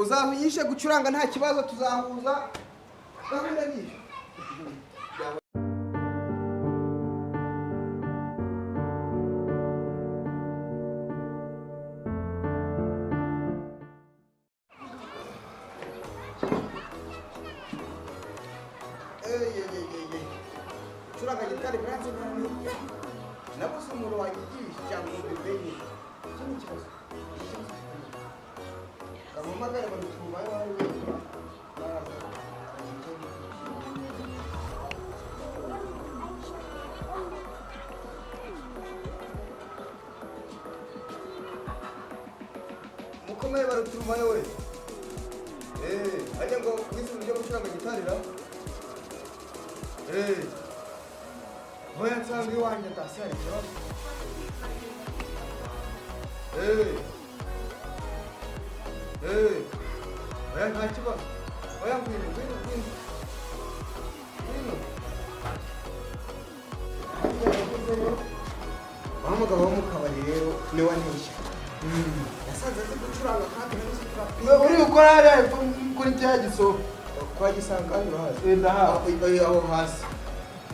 uzahunyishe gucuranga nta kibazo tuzahuza gahunda nisho curanga gitari branche nabose umuntu wanyigisha cyangwa ubimenye cyane kibazo kamamagara barutuma yawe mukomeye barutuma yawe ajya ngo kwisi buryo gucuranga gitari ra Voy nsanga iwanjye atasari kibazo oya nta kibazo oya ngwino wa mugabo wo mu kabari rero ni wanisha yasanze azi gucuranga kandi ntabwo uri gukora hariya kuri cya gisoho kwa gisanga kandi urahazi ndahazi aho hasi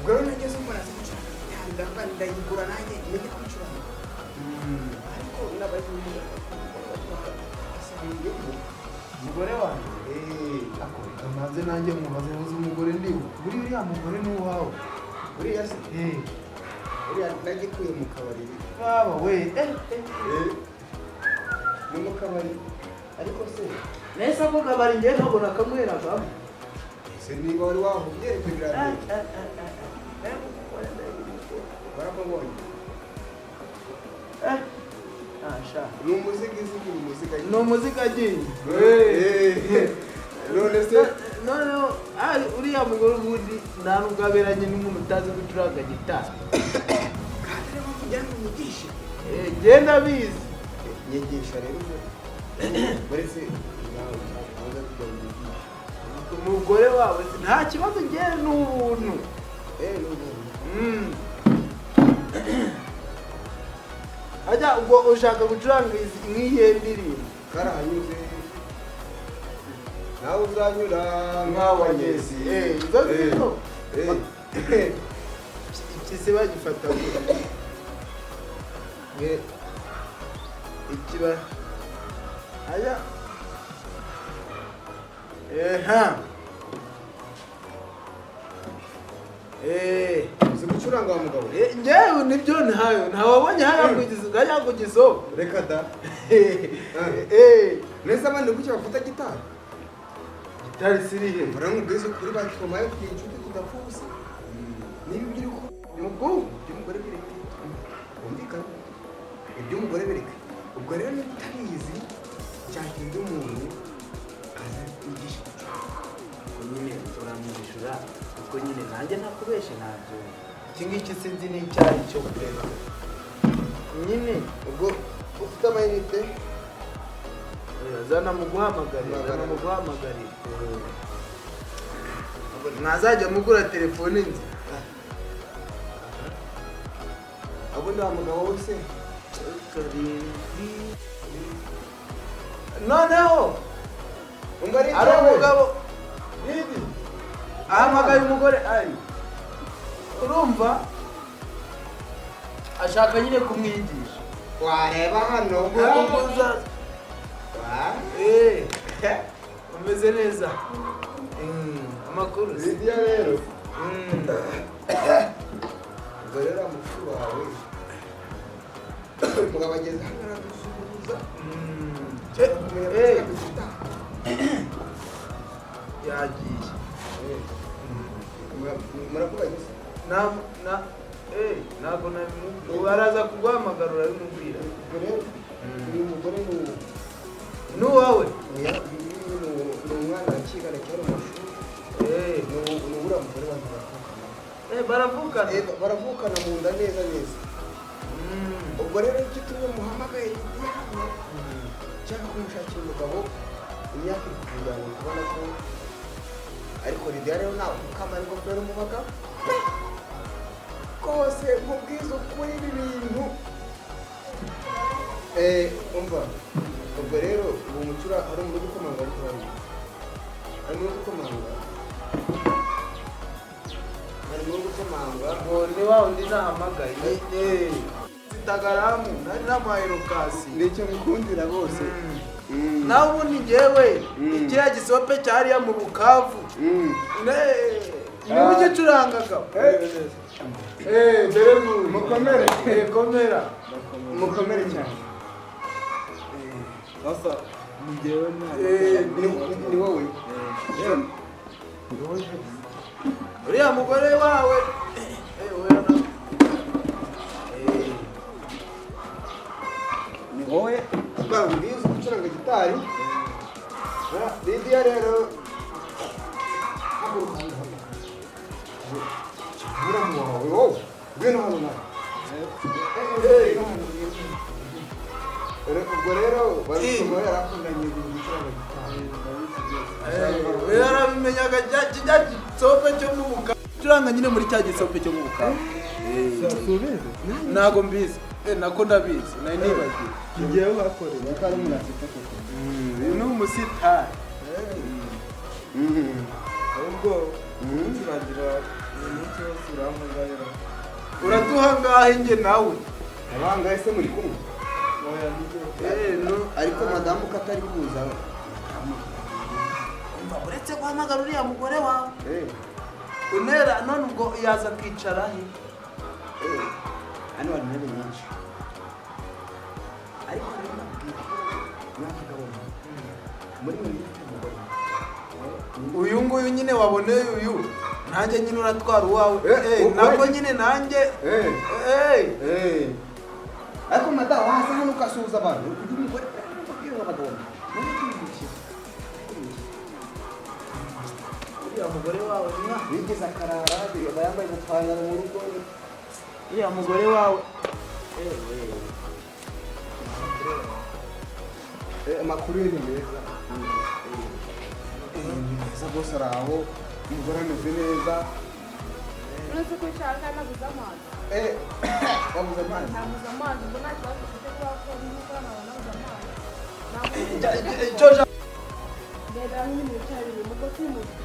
ubwo rero nageze mbona azi gucuranga ndayigura nanjye menya gucuranga ariko n'abari umugore wanjye akoreka maze nanjye mubaze muzi umugore ndiwe buri uriya mugore ni uwawe uriya se uriya nagikuye mu kabari baba we ni mu kabari ariko se nesa ko kabari ngiye ntabona akamweragamo se niba wari wahubye kugira ngo baramubonye asha ni umuzika agiye none se none uriya mugore ubundi nta nubwo aberanye n'umuntu utazi gucuranga gitari kandi rero kujya mwigisha genda bizi nyigisha rero uretse nawe ntabwo kujya umugore wawe nta kibazo ngiye n'ubuntu ajya ubwo ushaka gucuranga nk'iyihe ndirimbo karahanyuze nawe uzanyura nk'abanyezi izo ngizo ikisi bagifata ikiba ajya uzi gucuranga wa mugabo njyewe nibyo ntayo ntawabonye hariya ku gisoho reka da neza abandi kuki bafata gitari sirihe baramubwiza kuri batoma yo kwinshuti tudapfuza niba ibyo uri mubwonko iby'umugore bireke wumvikana iby'umugore bireke ubwo rero niba utabizi cyahinda umuntu aza kwigisha ubwo nyine turamwishura kuko nyine nanjye ntakubeshe ntabyo iki ngiki sinzi n'icyari cyo kureba nyine ubwo ufite amayinite zana muguhamagarira mwazajya mugura telefone nzi abo ni wa mugabo wose noneho ari umugabo ahamagaye umugore ari urumva ashaka nyine kumwigisha wareba hano umeze neza amakuru Lydia rero ubwo rero amakuru wawe mugabo ageze hano aradusuhuza yagiye muravuganye se ntabwo nabimubwira araza kuguhamagara urabimubwira ubwo rero uyu mugore ni uwawe ni umwana wakigana kera mu mashuri ni uriya mugore wanjye baravukana mu nda neza ubwo rero icyo tumwe muhamagaye hano cyangwa kumushakira umugabo imyaka iri kujyana kubona ko ariko Lydia rero ntabwo ukamara ingofero mu bagabo rwose mubwiza ukuri ibi bintu umva ubwo rero ubu mucura ari muri gukomanga ariko ari muri gukomanga ari muri gukomanga ngo ni wa undi nahamagaye Instagram nari namuhaye lokasi nicyo mukundira bose nawe ubundi njyewe ikiriya gisope cyariya mu Bukavu niwe ugicurangaga dore mukomere komera mukomere cyane sasa njyewe ni wowe uriya mugore wawe ni wowe bambiye uzi gucuranga gitari Lydia rero muramu wawe wowe ngwino hano nawe ubwo rero barusoma yarakundanye gucuranga gitari yarabimenyaga kijya gisope cyo mu Bukavu curanga nyine muri cya gisope cyo mu Bukavu ntago mbizi nako ndabizi nari nibagiwe ngewe bakoreye ko ari umunasita koko ni umusitari ahubwo turangira n'icyo uramugayira uraduha ngahe nge nawe abangahe se muri kumwe ariko madamu ko atari kuza uretse guhamagara uriya mugore wawe unera none ubwo yaza kwicara he hano hari intebe nyinshi ariko rero muri uyu nguyu nyine waboneye uyu nanjye nyine uratwara uwawe nabwo nyine nanjye ariko madamu waza hano ukasuhuza abantu kugira umugore ubwira abagabo uriya mugore wawe wigeze akarara aba yambaye ipantaro mu rugo uriya mugore wawe amakuru ye ni meza neza rwose ari aho umugore ameze neza uretse ko nshaka nabuze amazi wabuze amazi nabuze amazi ubwo nta kibazo ufite kubera ko n'uko nabuze amazi ndeba nk'ibintu bicaye biri mu bwoko bw'umuzi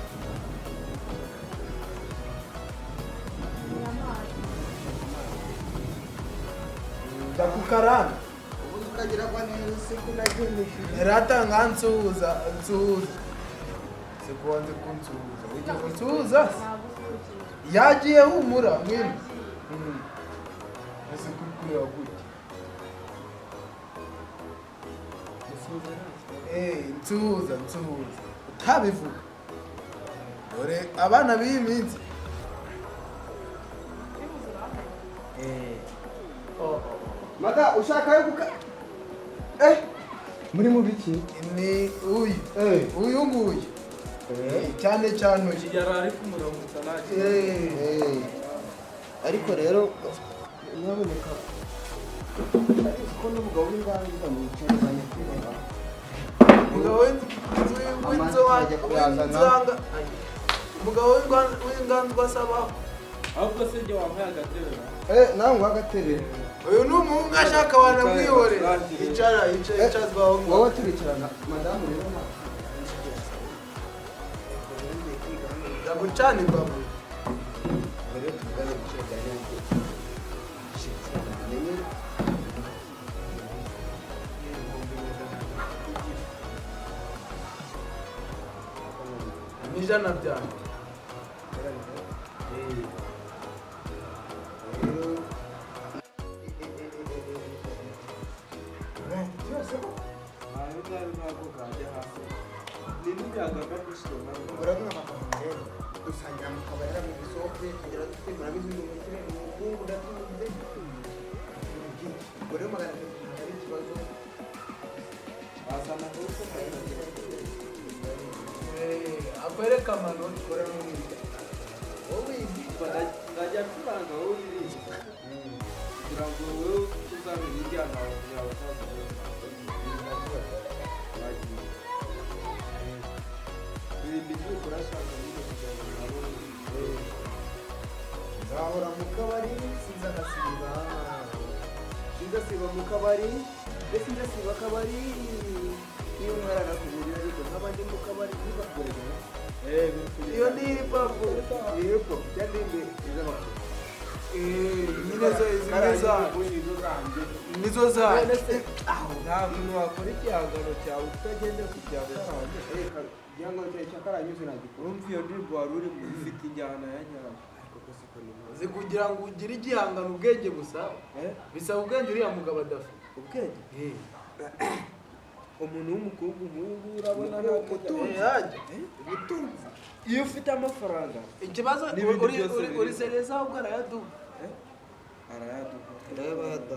ndakukaranga ubuze ukagira kwa neza siku nageneje ratanga nsuhuza sikuwanze kunsuhuza ugiye kunsuhuza yagiye humura mwene ese kureba gute nsuhuza utabivuga dore abana b'iyi minsi mada ushaka yo kuka muri mu biki ni uyu nguyu cyane cyane yarari ku murongo utanaki ariko rero nyaboneka ko n'umugabo w'inganzo mwicaye banyakwiba umugabo w'inzo wajya kuyazana umugabo w'inganzo asaba ahubwo se njye wambaye agatebe nawe ngo agatebe uyu ni umuhungu ashaka wanamwihore icazwaho wowe turicarana madamu rero ndagucana imbavu mbere tugane guceka yanjye n'ijana byanjye akwereka amanota ukora mu mutwe wowe ndajya kuranga wowe uririmba kugira ngo wowe uzamenye injyana yawe uririmba igihugu urashaka nyine kugira ngo nabone nzahora mu kabari sinzasiba mu kabari mbese sinzasiba akabari niyo umwana akugurira ariko nk'abandi mu kabari ntibakugurira iyo iyo ni hip hop cyangwa imbere iz'amakuru nyine zo nizo zanjye nta muntu wakora igihangano cyawe utagendera ku gihangano reka igihangano cyawe cya karanyuze nagikora urumva iyo ndirimbo wari urimo ufite injyana ya nyayo uzi kugira ngo ugire igihangano ubwenge gusa bisaba ubwenge uriya mugabo adafite ubwenge umuntu w'umukobwa nk'uyu nguyu urabona ubutunzi iyo ufite amafaranga ikibazo N'ibindi byose biri. uri sereza ahubwo arayaduha arayaduha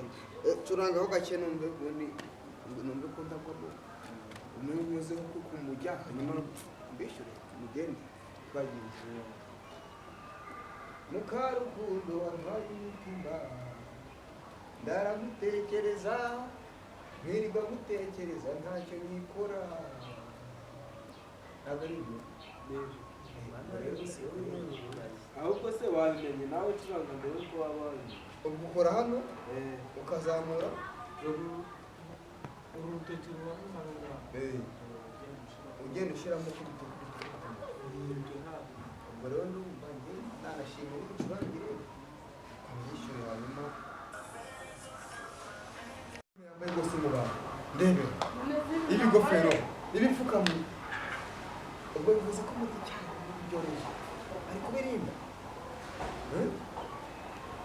curangaho gake numve ubundi numve ko ndagwamo umwe umuzeho ko kumujya hanyuma mbishyure mugende twagiye mukarukundo wantwaye umutima ndaramutekereza nkirirwa gutekereza ntacyo nikora ntabwo ari ibyo ahubwo se wabimenye nawe ucuranga mbere yuko waba wabimenye ubwo ukora hano ukazamura urutoki rubamumarura ugenda ushyiramo ku bitugu ubwo rero ndumva njye nanashimira ubucurangire amwishyure hanyuma yambaye rwose mu bantu ndebe ibigofero ibipfukamunwa ubwo bivuze ko muri cyane byoroshye ari kubirinda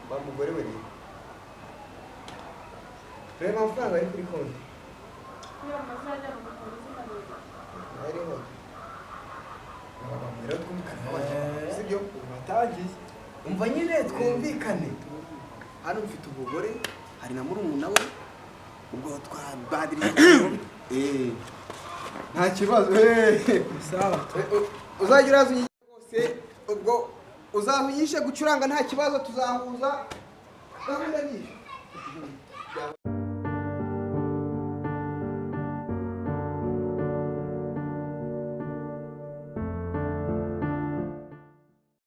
ba mugore we rero reba amafaranga ari kuri konti kugira ngo azajya mu polisi ndareba ariho rero twumvikane sibyo watangiye umva nyine twumvikane hano mfite umugore hari na murumuna we ubwo twabadirije nta kibazo sawa uzagira azunyishe rwose ubwo uzahunyishe gucuranga nta kibazo tuzahuza gahunda niyo